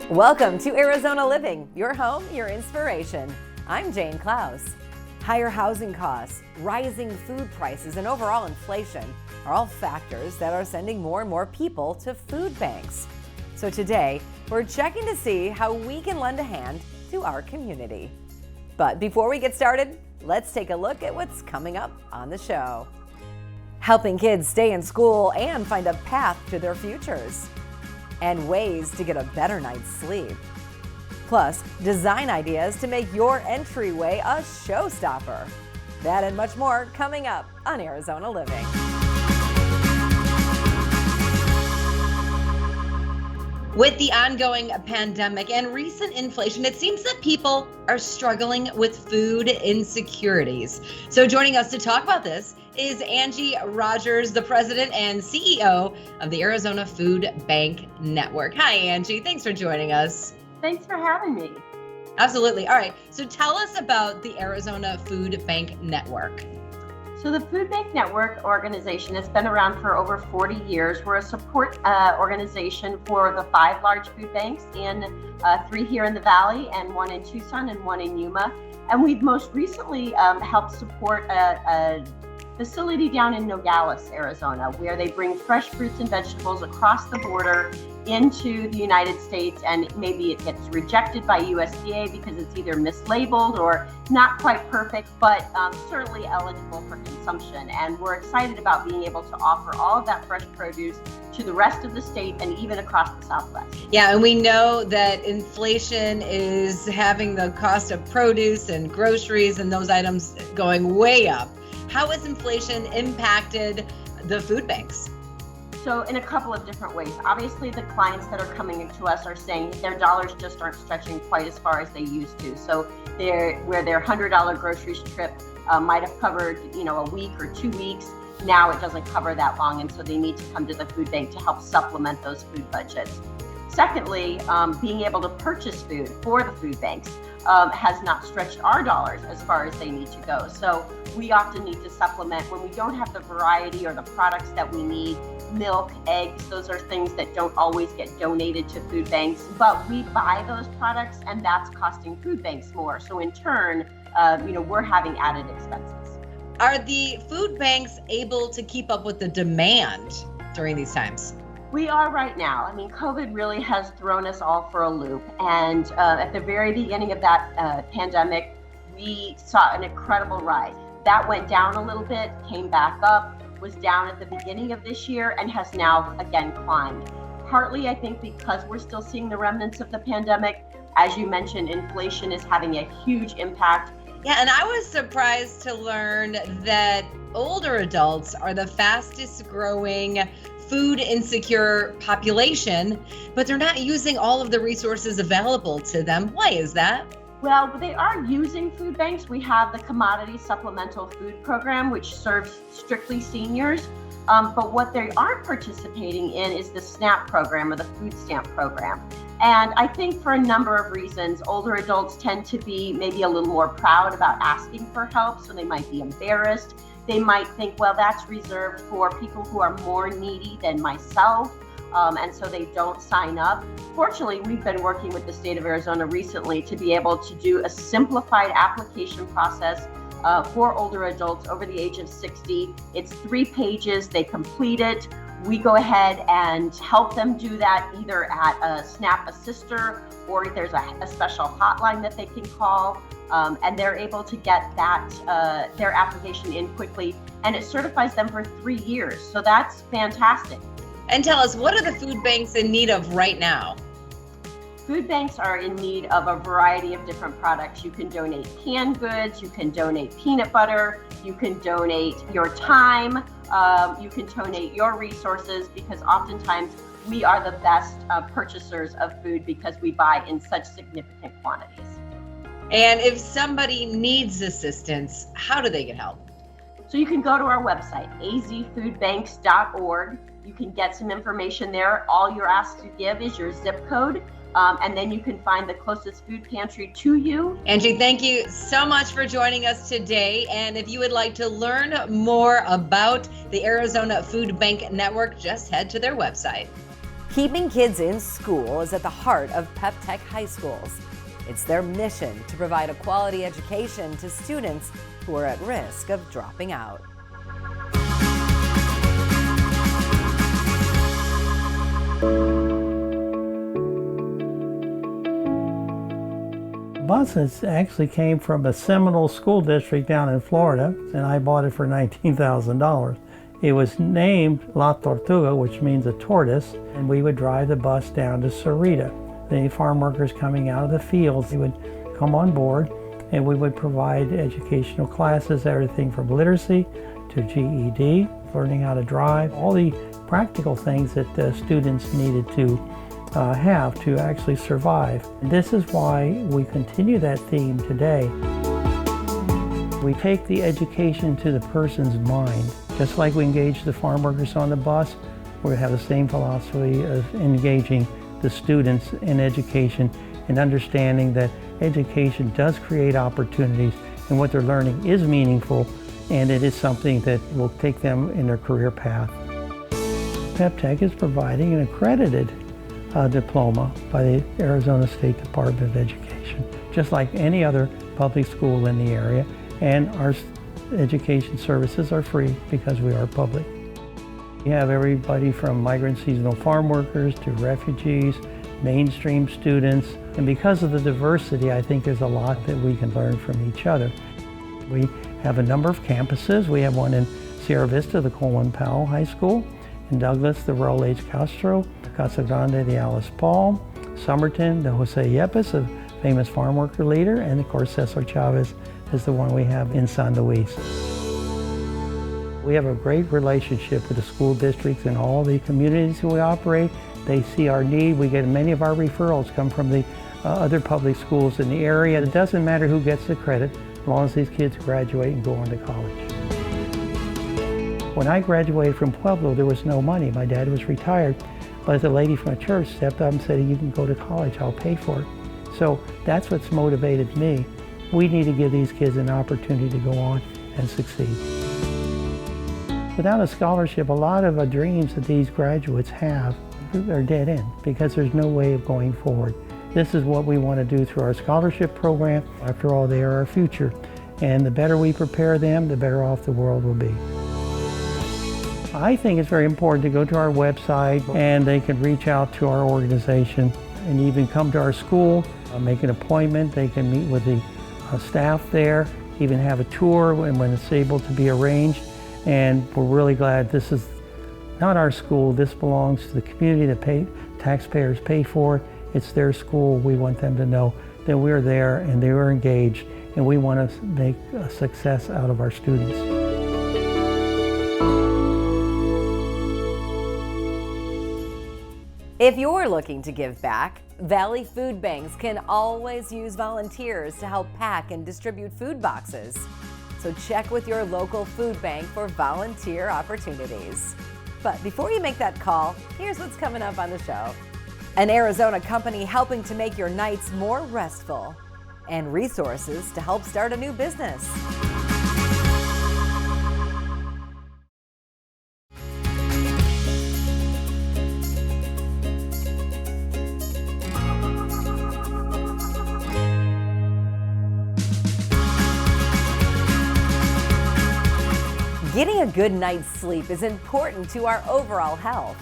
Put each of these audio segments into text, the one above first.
Welcome to Arizona Living, your home, your inspiration. I'm Jane Klaus. Higher housing costs, rising food prices, and overall inflation are all factors that are sending more and more people to food banks. So today, we're checking to see how we can lend a hand to our community. But before we get started, let's take a look at what's coming up on the show. Helping kids stay in school and find a path to their futures. And ways to get a better night's sleep. Plus, design ideas to make your entryway a showstopper. That and much more coming up on Arizona Living. With the ongoing pandemic and recent inflation, it seems that people are struggling with food insecurities. So joining us to talk about this is Angie Rogers, the president and CEO of the Arizona Food Bank Network. Hi, Angie. Thanks for joining us. Thanks for having me. Absolutely. All right. So tell us about the Arizona Food Bank Network. So the Food Bank Network organization has been around for over 40 years. We're a support organization for the 5 large food banks, and 3 here in the Valley, and 1 in Tucson, and 1 in Yuma. And we've most recently helped support a facility down in Nogales, Arizona, where they bring fresh fruits and vegetables across the border into the United States, and maybe it gets rejected by USDA because it's either mislabeled or not quite perfect, but certainly eligible for consumption. And we're excited about being able to offer all of that fresh produce to the rest of the state and even across the Southwest. Yeah, and we know that inflation is having the cost of produce and groceries and those items going way up. How has inflation impacted the food banks? So in a couple of different ways. Obviously, the clients that are coming to us are saying their dollars just aren't stretching quite as far as they used to. So where their $100 groceries trip might have covered, a week or 2 weeks, now it doesn't cover that long, and so they need to come to the food bank to help supplement those food budgets. Secondly, being able to purchase food for the food banks has not stretched our dollars as far as they need to go. So we often need to supplement when we don't have the variety or the products that we need. Milk, eggs, those are things that don't always get donated to food banks, but we buy those products, and that's costing food banks more. So in turn, we're having added expenses. Are the food banks able to keep up with the demand during these times? We are right now. I mean, COVID really has thrown us all for a loop. And at the very beginning of that pandemic, we saw an incredible rise. That went down a little bit, came back up, was down at the beginning of this year, and has now again climbed. Partly, I think, because we're still seeing the remnants of the pandemic. As you mentioned, inflation is having a huge impact. Yeah, and I was surprised to learn that older adults are the fastest growing food insecure population, but they're not using all of the resources available to them. Why is that? Well, they are using food banks. We have the Commodity Supplemental Food Program, which serves strictly seniors. But what they aren't participating in is the SNAP program or the food stamp program. And I think for a number of reasons, older adults tend to be maybe a little more proud about asking for help, so they might be embarrassed. They might think, well, that's reserved for people who are more needy than myself, and so they don't sign up. Fortunately, we've been working with the state of Arizona recently to be able to do a simplified application process for older adults over the age of 60. It's 3 pages. They complete it. We go ahead and help them do that either at a SNAP Assister, or there's a special hotline that they can call, and they're able to get that their application in quickly, and it certifies them for 3 years. So that's fantastic. And tell us, what are the food banks in need of right now? Food banks are in need of a variety of different products. You can donate canned goods, you can donate peanut butter, you can donate your time, you can donate your resources, because oftentimes we are the best purchasers of food because we buy in such significant quantities. And if somebody needs assistance, how do they get help? So you can go to our website, azfoodbanks.org. You can get some information there. All you're asked to give is your zip code, and then you can find the closest food pantry to you. Angie, thank you so much for joining us today. And if you would like to learn more about the Arizona Food Bank Network, just head to their website. Keeping kids in school is at the heart of Pep Tech high schools. It's their mission to provide a quality education to students who are at risk of dropping out. Buses actually came from a Seminole school district down in Florida, and I bought it for $19,000. It was named La Tortuga, which means a tortoise, and we would drive the bus down to Sarita. The farm workers coming out of the fields, they would come on board, and we would provide educational classes, everything from literacy to GED, learning how to drive, all the practical things that the students needed to have to actually survive. And this is why we continue that theme today. We take the education to the person's mind. Just like we engage the farm workers on the bus, we have the same philosophy of engaging the students in education and understanding that education does create opportunities and what they're learning is meaningful and it is something that will take them in their career path. Pep Tech is providing an accredited diploma by the Arizona State Department of Education, just like any other public school in the area, and our education services are free because we are public. We have everybody from migrant seasonal farm workers to refugees, mainstream students, and because of the diversity, I think there's a lot that we can learn from each other. We have a number of campuses. We have one in Sierra Vista, the Colin Powell High School, in Douglas, the Raul H. Castro, Casa Grande, the Alice Paul, Somerton, the Jose Yepes, a famous farm worker leader, and of course Cesar Chavez is the one we have in San Luis. We have a great relationship with the school districts and all the communities we operate. They see our need. We get many of our referrals come from the other public schools in the area. It doesn't matter who gets the credit as long as these kids graduate and go on to college. When I graduated from Pueblo, there was no money. My dad was retired, but the lady from a church stepped up and said, "You can go to college, I'll pay for it." So that's what's motivated me. We need to give these kids an opportunity to go on and succeed. Without a scholarship, a lot of dreams that these graduates have are dead end because there's no way of going forward. This is what we want to do through our scholarship program. After all, they are our future. And the better we prepare them, the better off the world will be. I think it's very important to go to our website and they can reach out to our organization and even come to our school, make an appointment. They can meet with the staff there, even have a tour when it's able to be arranged. And we're really glad this is not our school. This belongs to the community that taxpayers pay for it. It's their school. We want them to know that we're there and they are engaged and we want to make a success out of our students. If you're looking to give back, Valley Food Banks can always use volunteers to help pack and distribute food boxes. So check with your local food bank for volunteer opportunities. But before you make that call, here's what's coming up on the show. An Arizona company helping to make your nights more restful, and resources to help start a new business. Getting a good night's sleep is important to our overall health,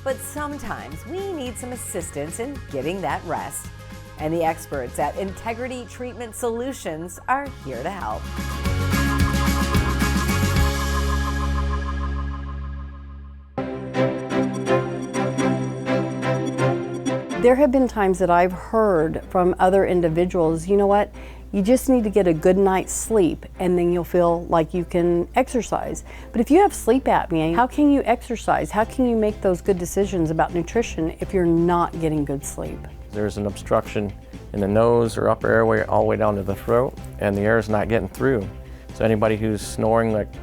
but sometimes we need some assistance in getting that rest. And the experts at Integrity Treatment Solutions are here to help. There have been times that I've heard from other individuals, you know what, you just need to get a good night's sleep and then you'll feel like you can exercise. But if you have sleep apnea, how can you exercise? How can you make those good decisions about nutrition if you're not getting good sleep? There's an obstruction in the nose or upper airway all the way down to the throat and the air is not getting through. So anybody who's snoring like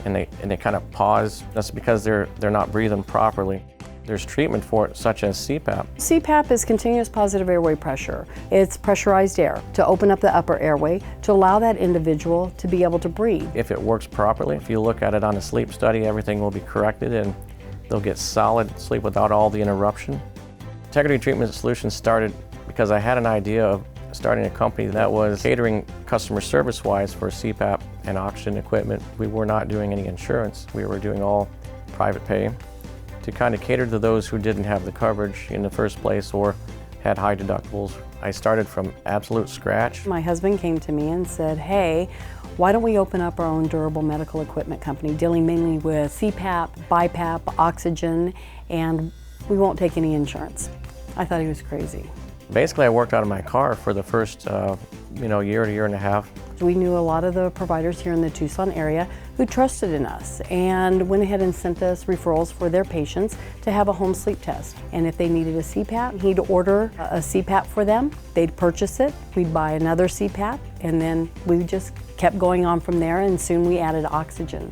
and they kind of pause, that's because they're not breathing properly. There's treatment for it, such as CPAP. CPAP is continuous positive airway pressure. It's pressurized air to open up the upper airway to allow that individual to be able to breathe. If it works properly, if you look at it on a sleep study, everything will be corrected and they'll get solid sleep without all the interruption. Integrity Treatment Solutions started because I had an idea of starting a company that was catering customer service-wise for CPAP and oxygen equipment. We were not doing any insurance. We were doing all private pay to kind of cater to those who didn't have the coverage in the first place or had high deductibles. I started from absolute scratch. My husband came to me and said, hey, why don't we open up our own durable medical equipment company dealing mainly with CPAP, BiPAP, oxygen, and we won't take any insurance. I thought he was crazy. Basically, I worked out of my car for the first year to year and a half. We knew a lot of the providers here in the Tucson area who trusted in us and went ahead and sent us referrals for their patients to have a home sleep test. And if they needed a CPAP, he'd order a CPAP for them. They'd purchase it. We'd buy another CPAP, and then we just kept going on from there, and soon we added oxygen.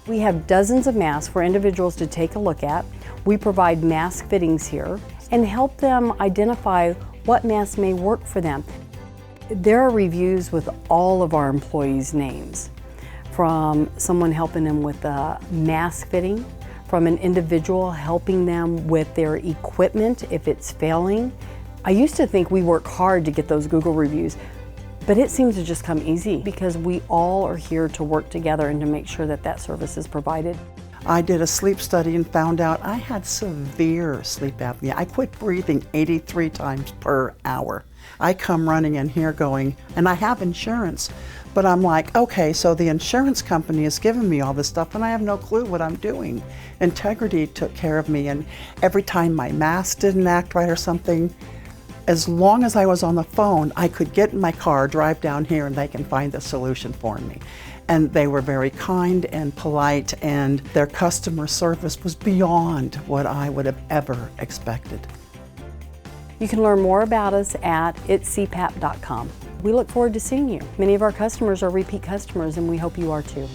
We have dozens of masks for individuals to take a look at. We provide mask fittings here and help them identify what mask may work for them. There are reviews with all of our employees' names, from someone helping them with a mask fitting, from an individual helping them with their equipment if it's failing. I used to think we work hard to get those Google reviews, but it seems to just come easy because we all are here to work together and to make sure that that service is provided. I did a sleep study and found out I had severe sleep apnea. I quit breathing 83 times per hour. I come running in here going, and I have insurance, but I'm like, okay, so the insurance company is giving me all this stuff and I have no clue what I'm doing. Integrity took care of me, and every time my mask didn't act right or something, as long as I was on the phone, I could get in my car, drive down here, and they can find the solution for me. And they were very kind and polite, and their customer service was beyond what I would have ever expected. You can learn more about us at itscpap.com. We look forward to seeing you. Many of our customers are repeat customers, and we hope you are too.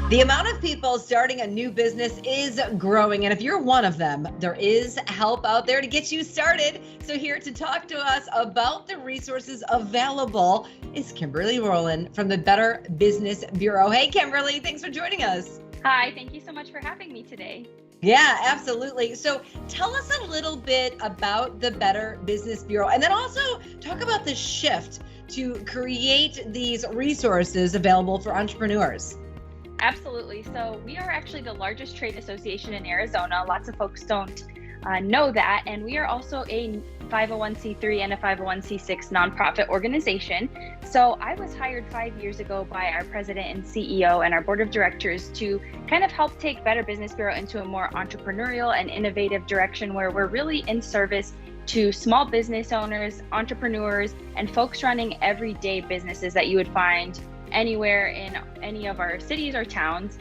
The amount of people starting a new business is growing, and if you're one of them, there is help out there to get you started. So here to talk to us about the resources available is Kimberly Rowland from the Better Business Bureau. Hey, Kimberly, thanks for joining us. Hi, thank you so much for having me today. Yeah, absolutely. So tell us a little bit about the Better Business Bureau, and then also talk about the shift to create these resources available for entrepreneurs. Absolutely. So we are actually the largest trade association in Arizona. Lots of folks don't know that. And we are also a 501c3 and a 501c6 nonprofit organization. So I was hired 5 years ago by our president and CEO and our board of directors to kind of help take Better Business Bureau into a more entrepreneurial and innovative direction where we're really in service to small business owners, entrepreneurs, and folks running everyday businesses that you would find anywhere in any of our cities or towns.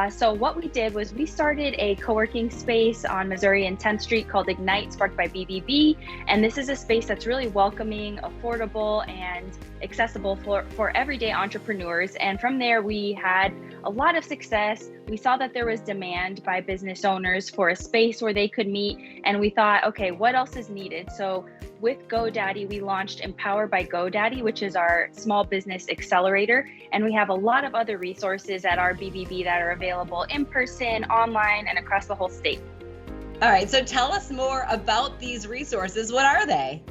So what we did was we started a co-working space on Missouri and 10th Street called Ignite, sparked by BBB. And this is a space that's really welcoming, affordable, and accessible for everyday entrepreneurs. And from there, we had a lot of success. We saw that there was demand by business owners for a space where they could meet. And we thought, okay, what else is needed? So with GoDaddy, we launched Empower by GoDaddy, which is our small business accelerator. And we have a lot of other resources at our BBB that are available in person, online, and across the whole state. All right, so tell us more about these resources. What are they?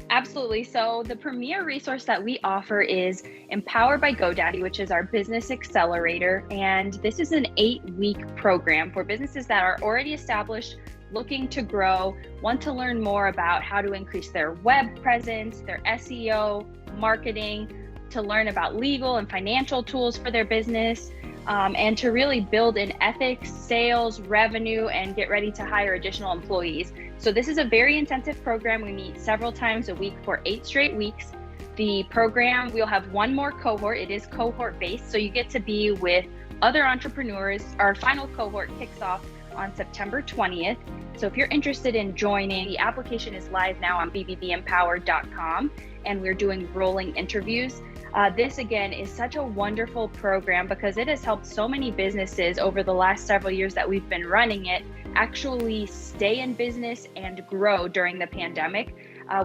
Absolutely. So the premier resource that we offer is Empower by GoDaddy, which is our business accelerator. And this is an 8-week program for businesses that are already established, looking to grow, want to learn more about how to increase their web presence, their SEO, marketing, to learn about legal and financial tools for their business, and to really build in ethics, sales, revenue, and get ready to hire additional employees. So this is a very intensive program. We meet several times a week for 8 straight weeks. The program, we'll have one more cohort. It is cohort based, so you get to be with other entrepreneurs. Our final cohort kicks off on September 20th. So if you're interested in joining, the application is live now on bbbempowered.com, and we're doing rolling interviews. This again is such a wonderful program because it has helped so many businesses over the last several years that we've been running it actually stay in business and grow during the pandemic.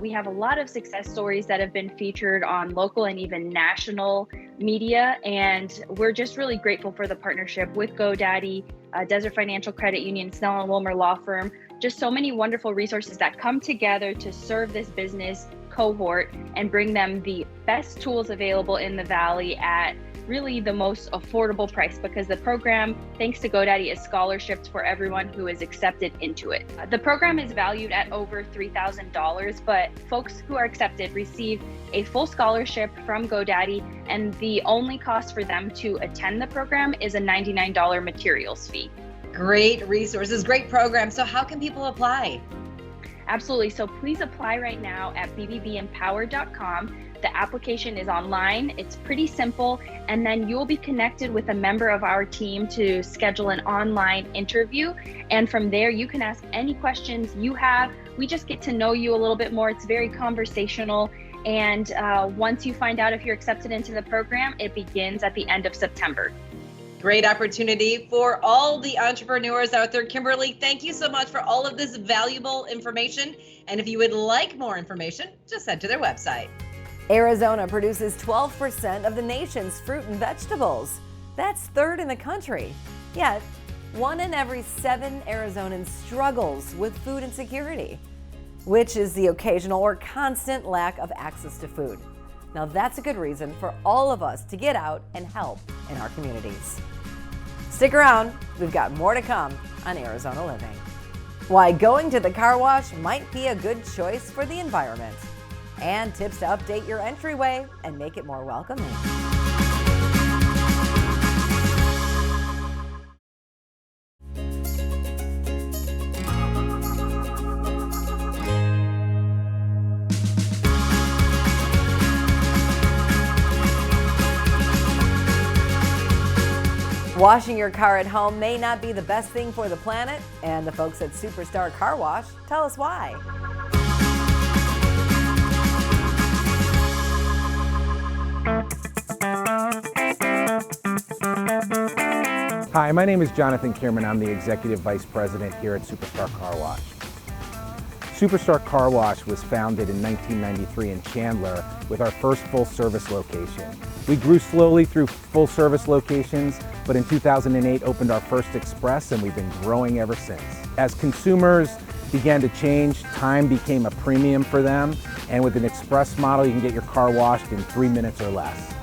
We have a lot of success stories that have been featured on local and even national media, and we're just really grateful for the partnership with GoDaddy, Desert Financial Credit Union, Snell & Wilmer Law Firm, just so many wonderful resources that come together to serve this business cohort and bring them the best tools available in the Valley at really the most affordable price, because the program, thanks to GoDaddy, is scholarships for everyone who is accepted into it. The program is valued at over $3,000, but folks who are accepted receive a full scholarship from GoDaddy, and the only cost for them to attend the program is a $99 materials fee. Great resources, great program. So how can people apply? Absolutely. So please apply right now at bbbempowered.com. The application is online. It's pretty simple. And then you'll be connected with a member of our team to schedule an online interview. And from there, you can ask any questions you have. We just get to know you a little bit more. It's very conversational. And once you find out if you're accepted into the program, it begins at the end of September. Great opportunity for all the entrepreneurs out there. Kimberly, thank you so much for all of this valuable information. And if you would like more information, just head to their website. Arizona produces 12% of the nation's fruit and vegetables. That's third in the country. Yet, 1 in every 7 Arizonans struggles with food insecurity, which is the occasional or constant lack of access to food. Now that's a good reason for all of us to get out and help in our communities. Stick around, we've got more to come on Arizona Living. Why going to the car wash might be a good choice for the environment. And tips to update your entryway and make it more welcoming. Washing your car at home may not be the best thing for the planet, and the folks at Superstar Car Wash tell us why. Hi, my name is Jonathan Kierman. I'm the Executive Vice President here at Superstar Car Wash. Superstar Car Wash was founded in 1993 in Chandler with our first full-service location. We grew slowly through full-service locations, but in 2008 opened our first express, and we've been growing ever since. As consumers began to change, time became a premium for them, and with an express model, you can get your car washed in 3 minutes or less.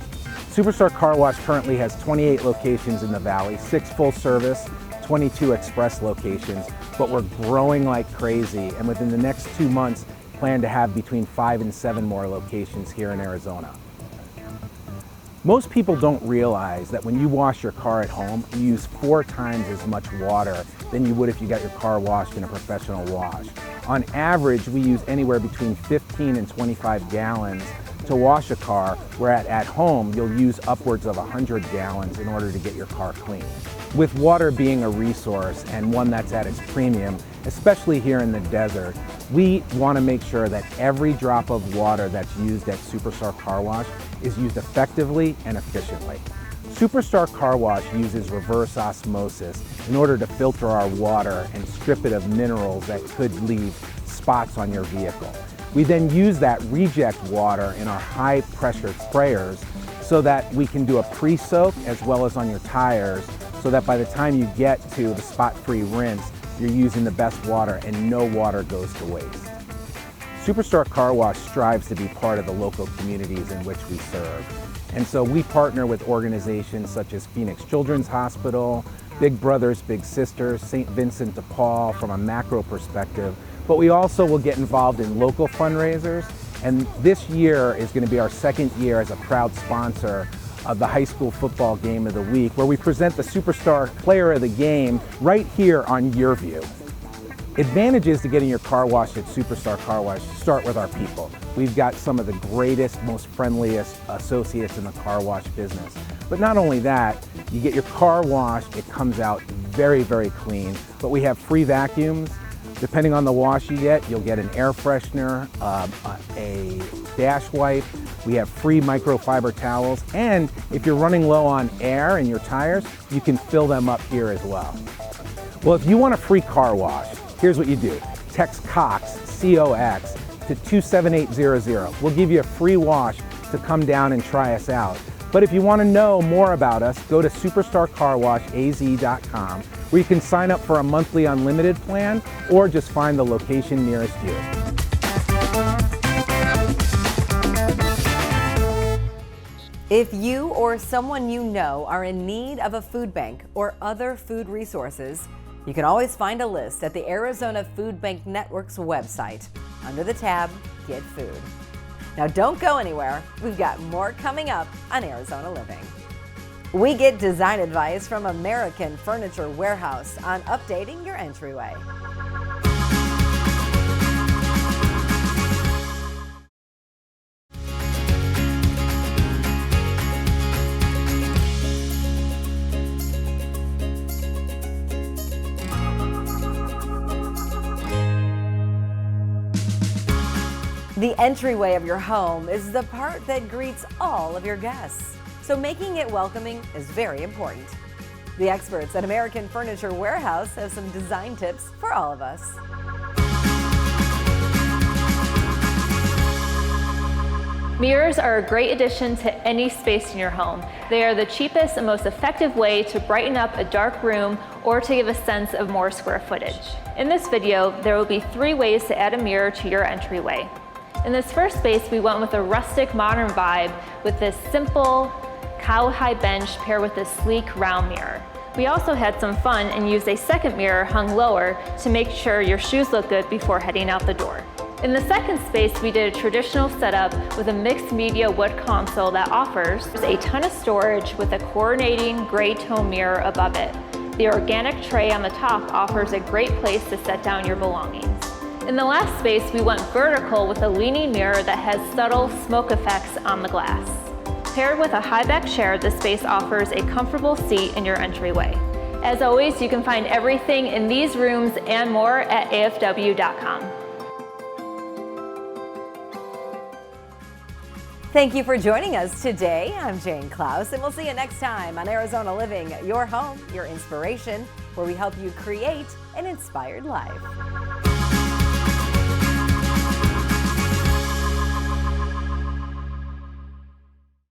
Superstar Car Wash currently has 28 locations in the Valley, 6 full-service, 22 express locations, but we're growing like crazy, and within the next 2 months, plan to have between 5 and 7 more locations here in Arizona. Most people don't realize that when you wash your car at home, you use 4 times as much water than you would if you got your car washed in a professional wash. On average, we use anywhere between 15 and 25 gallons to wash a car, where at home you'll use upwards of 100 gallons in order to get your car clean. With water being a resource and one that's at its premium, especially here in the desert, we want to make sure that every drop of water that's used at Superstar Car Wash is used effectively and efficiently. Superstar Car Wash uses reverse osmosis in order to filter our water and strip it of minerals that could leave spots on your vehicle. We then use that reject water in our high pressure sprayers so that we can do a pre-soak as well as on your tires, so that by the time you get to the spot-free rinse, you're using the best water and no water goes to waste. Superstar Car Wash strives to be part of the local communities in which we serve. And so we partner with organizations such as Phoenix Children's Hospital, Big Brothers Big Sisters, St. Vincent de Paul from a macro perspective, but we also will get involved in local fundraisers. And this year is going to be our 2nd year as a proud sponsor of the high school football game of the week, where we present the Superstar Player of the Game right here on your view. Advantages to getting your car washed at Superstar Car Wash start with our people. We've got some of the greatest, most friendliest associates in the car wash business. But not only that, you get your car washed, it comes out very, very clean. But we have free vacuums. Depending on the wash you get, you'll get an air freshener, a dash wipe. We have free microfiber towels. And if you're running low on air in your tires, you can fill them up here as well. Well, if you want a free car wash, here's what you do. Text COX, C-O-X, to 27800. We'll give you a free wash to come down and try us out. But if you want to know more about us, go to superstarcarwashaz.com, where you can sign up for a monthly unlimited plan or just find the location nearest you. If you or someone you know are in need of a food bank or other food resources, you can always find a list at the Arizona Food Bank Network's website under the tab Get Food. Now don't go anywhere. We've got more coming up on Arizona Living. We get design advice from American Furniture Warehouse on updating your entryway. The entryway of your home is the part that greets all of your guests, so making it welcoming is very important. The experts at American Furniture Warehouse have some design tips for all of us. Mirrors are a great addition to any space in your home. They are the cheapest and most effective way to brighten up a dark room or to give a sense of more square footage. In this video, there will be 3 ways to add a mirror to your entryway. In this first space, we went with a rustic modern vibe with this simple cow-high bench paired with this sleek round mirror. We also had some fun and used a second mirror hung lower to make sure your shoes look good before heading out the door. In the second space, we did a traditional setup with a mixed media wood console that offers a ton of storage with a coordinating gray tone mirror above it. The organic tray on the top offers a great place to set down your belongings. In the last space, we went vertical with a leaning mirror that has subtle smoke effects on the glass. Paired with a high back chair, this space offers a comfortable seat in your entryway. As always, you can find everything in these rooms and more at afw.com. Thank you for joining us today. I'm Jane Klaus, and we'll see you next time on Arizona Living, your home, your inspiration, where we help you create an inspired life.